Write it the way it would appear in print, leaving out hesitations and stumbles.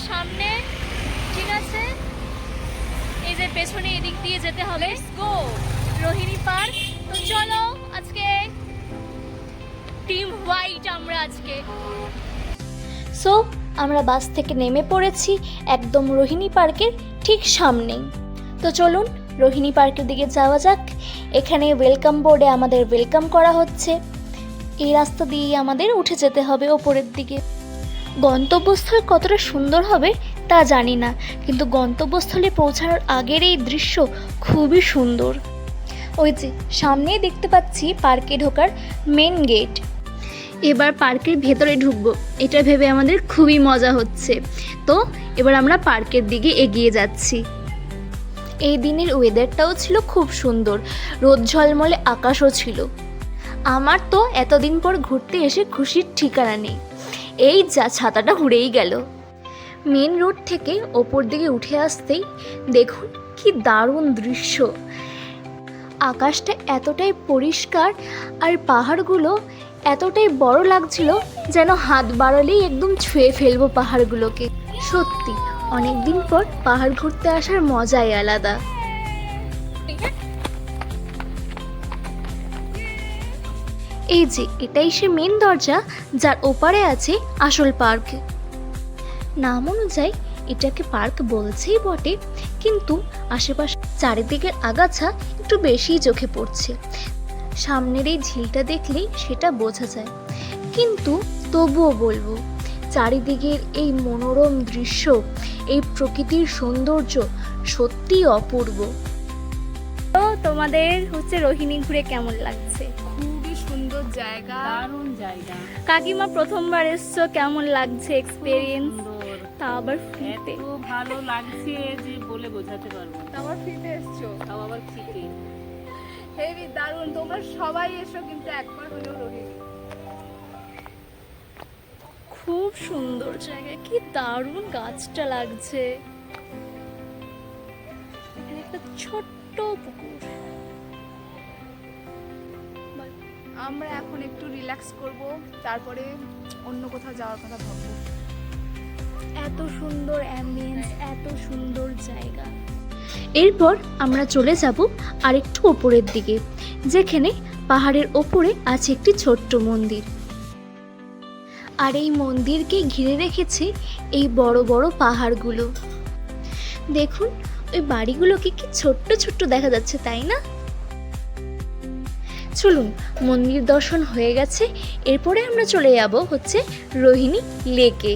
সামনে, ঠিক আছে, এই যে পেছনে এদিক দিয়ে যেতে হবে। Let's go Rohini park. তো চলো, আজকে টিম হোয়াইট আমরা আজকে। সো আমরা বাস থেকে নেমে পড়েছি একদম রোহিণী পার্কের ঠিক সামনেই। তো চলুন রোহিণী পার্কের দিকে যাওয়া যাক। এখানে ওয়েলকাম বোর্ডে আমাদের ওয়েলকাম করা হচ্ছে। এই রাস্তা দিয়ে আমাদের উঠে যেতে হবে ওপরের দিকে। গন্তব্যস্থল কতটা সুন্দর হবে তা জানি না, কিন্তু গন্তব্যস্থলে পৌঁছানোর আগের এই দৃশ্য খুবই সুন্দর। ওই যে সামনেই দেখতে পাচ্ছি পার্কে ঢোকার মেন গেট। এবার পার্কের ভেতরে ঢুকবো, এটা ভেবে আমাদের খুবই মজা হচ্ছে। তো এবার আমরা পার্কের দিকে এগিয়ে যাচ্ছি। এই দিনের ওয়েদারটাও ছিল খুব সুন্দর, রোদ ঝলমলে আকাশও ছিল। আমার তো এতদিন পর ঘুরতে এসে খুশির ঠিকানা নেই। এই যা ছাতাটা উড়েই গেল। মেন রোড থেকে ওপর দিকে উঠে আসতেই দেখুন কি দারুণ দৃশ্য। আকাশটা এতটাই পরিষ্কার আর পাহাড়গুলো এতটাই বড় লাগছিল যেন হাত বাড়ালেই একদম ছুঁয়ে ফেলবো পাহাড়গুলোকে। সত্যি অনেক দিন পর পাহাড় ঘুরতে আসার মজাই আলাদা। এই যে এটাই সে মেন দরজা, যার ওপারে আছে আসল পার্ক। নাম অনুযায়ী এটাকে পার্ক বলছেই বটে, কিন্তু আশেপাশে চারিদিকের আগাছা একটু বেশিই চোখে পড়ছে। সামনের এই ঝিলটা দেখলেই সেটা বোঝা যায়, কিন্তু তবুও বলবো চারিদিকের এই মনোরম দৃশ্য, এই প্রকৃতির সৌন্দর্য সত্যিই অপূর্ব। তো তোমাদের হচ্ছে রোহিণী ঘুরে কেমন লাগছে? খুবই সুন্দর জায়গা, দারুণ জায়গা। কাকিমা প্রথমবার এসছো, কেমন লাগছে এক্সপেরিয়েন্স? তা আবার ফ্রিতে। এত ভালো লাগছে যে বলে বোঝাতে পারবো না। আমার ফ্রিতে এসছো, তাও আবার ফ্রিতে। হেভি দারুণ। তোমরা সবাই এসো কিন্তু একবার হলেও রোহিণী। খুব সুন্দর জায়গা, কি দারুণ গাছটা লাগছে। এখানে একটা ছোট্ট পুকুর। আমরা এখন একটু রিল্যাক্স করব, তারপরে অন্য কোথাও যাওয়ার কথা ভাববো। এত সুন্দর অ্যাম্বিয়েন্স, এত সুন্দর জায়গা। এরপর আমরা চলে যাব আরেকটু ওপরের দিকে, যেখানে পাহাড়ের ওপরে আছে একটি ছোট্ট মন্দির। আর এই মন্দিরকে ঘিরে রেখেছে এই বড় বড় পাহাড়গুলো। দেখুন ওই বাড়িগুলোকে কি ছোট্ট ছোট্ট দেখা যাচ্ছে, তাই না? চলুন, মন্দির দর্শন হয়ে গেছে, এরপরে আমরা চলে যাব হচ্ছে রোহিণী লেকে।